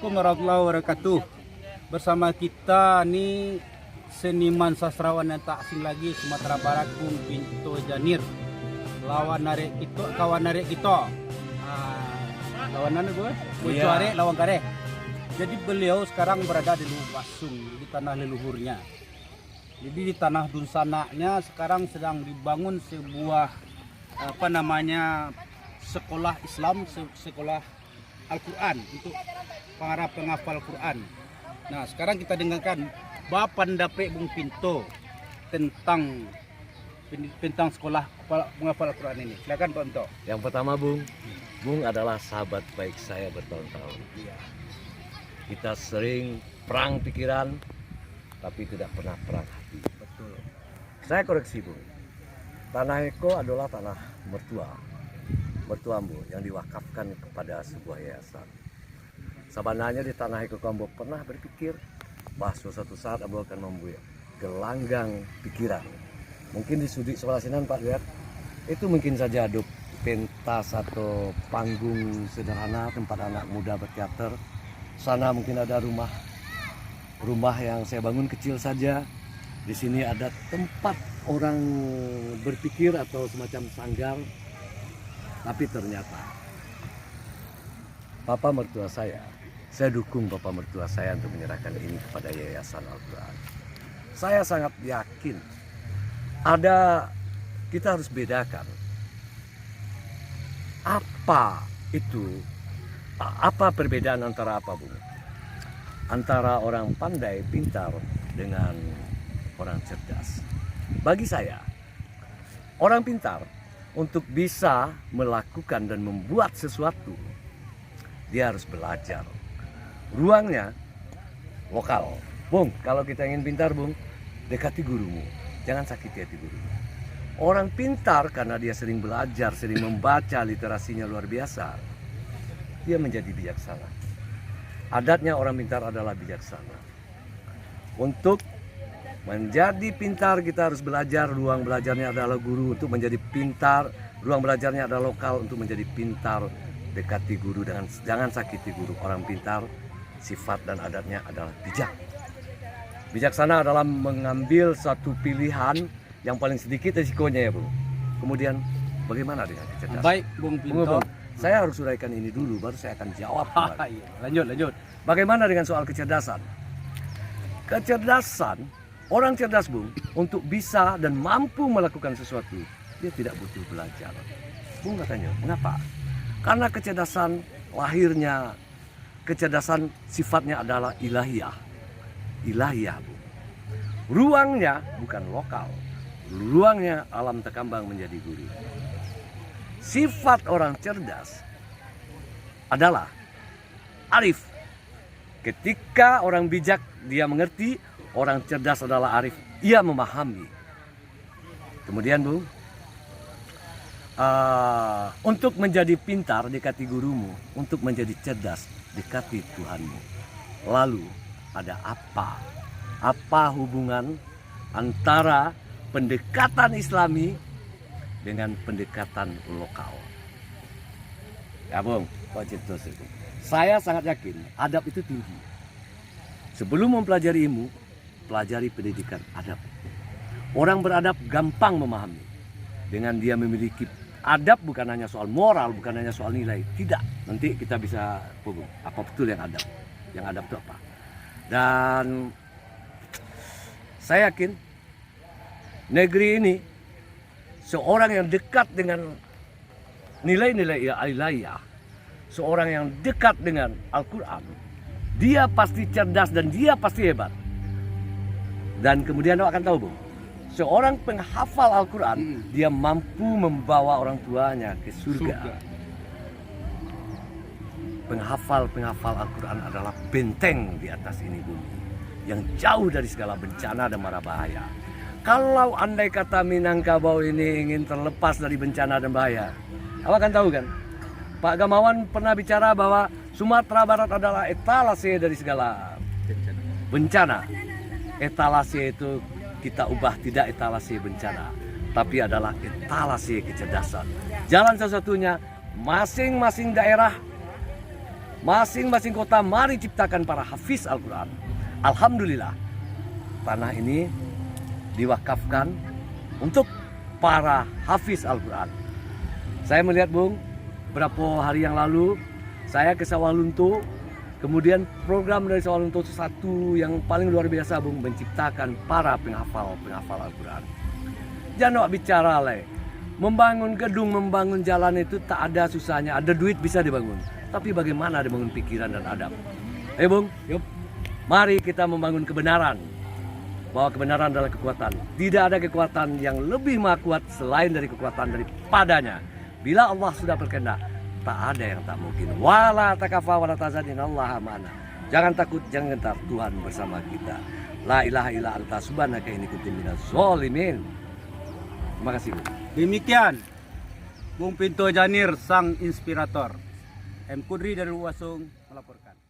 Assalamualaikum warahmatullahi wabarakatuh. Bersama kita nih seniman sastrawan yang tak asing lagi Sumatera Barat, Bung Pinto Janir. Kawan narik kita. Lawanan gue, Bocoare lawan Kare. Jadi beliau sekarang berada di Lubasung, di tanah leluhurnya. Jadi di tanah Dunsanaknya sekarang sedang dibangun sebuah sekolah Islam, sekolah Al-Quran untuk para penghafal Quran. Nah, sekarang kita dengarkan Bapak Dapek Bung Pinto tentang sekolah penghafal Al-Quran ini. Silakan Pak Pinto. Yang pertama, Bung adalah sahabat baik saya bertahun-tahun. Kita sering perang pikiran, tapi tidak pernah perang hati. Betul. Saya koreksi, Bung. Tanah Eko adalah tanah mertua Ambo yang diwakafkan kepada sebuah yayasan. Sebenarnya di tanah Eko Ambo pernah berpikir bahwa suatu saat Ambo akan membuat gelanggang pikiran. Mungkin di sudut sebelah sini Pak lihat, itu mungkin saja ada pentas atau panggung sederhana tempat anak muda berteater. Sana mungkin ada rumah yang saya bangun kecil saja. Di sini ada tempat orang berpikir atau semacam sanggar. Tapi ternyata Bapak mertua saya dukung Bapak mertua saya untuk menyerahkan ini kepada Yayasan Al-Quran. Saya sangat yakin kita harus bedakan apa perbedaan antara apa, Bung? Antara orang pandai, pintar dengan orang cerdas. Bagi saya, orang pintar untuk bisa melakukan dan membuat sesuatu, dia harus belajar. Ruangnya lokal. Bung, kalau kita ingin pintar, Bung, dekati gurumu. Jangan sakiti hati gurumu. Orang pintar karena dia sering belajar, sering membaca, literasinya luar biasa, dia menjadi bijaksana. Adatnya orang pintar adalah bijaksana. Untuk menjadi pintar kita harus belajar, ruang belajarnya adalah guru. Untuk menjadi pintar, ruang belajarnya adalah lokal. Untuk menjadi pintar, dekati guru, jangan sakiti guru. Orang pintar, sifat dan adatnya adalah bijak. Bijaksana adalah mengambil suatu pilihan yang paling sedikit risikonya ya, Bung. Kemudian bagaimana dengan kecerdasan? Baik, Bung Pinto. Saya harus uraikan ini dulu, baru saya akan jawab. Lanjut. Bagaimana dengan soal kecerdasan? Kecerdasan, orang cerdas, Bung, untuk bisa dan mampu melakukan sesuatu, dia tidak butuh belajar. Bung katanya, mengapa? Karena kecerdasan lahirnya, kecerdasan sifatnya adalah ilahiyah. Ilahiyah, Bung. Ruangnya bukan lokal. Ruangnya alam terkambang menjadi guru. Sifat orang cerdas adalah arif. Ketika orang bijak dia mengerti, orang cerdas adalah arif, ia memahami. Kemudian, Bung, untuk menjadi pintar dekati gurumu, untuk menjadi cerdas dekati Tuhanmu. Lalu ada apa? Apa hubungan antara pendekatan Islami dengan pendekatan lokal? Ya, Bung, saya sangat yakin adab itu tinggi. Sebelum mempelajari ilmu, pelajari pendidikan adab. Orang beradab gampang memahami. Dengan dia memiliki adab, bukan hanya soal moral, bukan hanya soal nilai. Tidak, nanti kita bisa hubung apa betul yang adab. Yang adab itu apa? Dan saya yakin negeri ini, seorang yang dekat dengan nilai-nilai ilahiyah, seorang yang dekat dengan Al-Quran, dia pasti cerdas dan dia pasti hebat. Dan kemudian Anda akan tahu, Bung, seorang penghafal Al-Quran, dia mampu membawa orang tuanya ke surga. Penghafal Al-Quran adalah benteng di atas ini bumi, yang jauh dari segala bencana dan mara bahaya. Kalau andai kata Minangkabau ini ingin terlepas dari bencana dan bahaya, Anda akan tahu kan, Pak Gamawan pernah bicara bahwa Sumatera Barat adalah etalase dari segala bencana. Etalase itu kita ubah tidak etalase bencana, tapi adalah etalase kecerdasan. Jalan satu-satunya, masing-masing daerah masing-masing kota mari ciptakan para hafiz Al-Quran. Alhamdulillah, tanah ini diwakafkan untuk para hafiz Al-Quran. Saya melihat Bung, berapa hari yang lalu saya ke Sawalunto, kemudian program dari Sawalunto itu satu yang paling luar biasa Bung, menciptakan para penghafal Al-Quran. Jangan bicara leh, membangun gedung, membangun jalan itu tak ada susahnya, ada duit bisa dibangun. Tapi bagaimana dibangun pikiran dan adab? Bung, yuk, mari kita membangun kebenaran. Bahwa kebenaran adalah kekuatan. Tidak ada kekuatan yang lebih maha kuat selain dari kekuatan daripadanya. Bila Allah sudah berkehendak, tak ada yang tak mungkin. Wala takafa wala tahzan innallaha ma'ana. Jangan takut, jangan gentar, Tuhan bersama kita. La ilaha illa anta subhanaka inni kuntu minaz zalimin. Terima kasih, Bu. Demikian Bung Pinto Janir sang inspirator. M. Kudri dari Luwasung melaporkan.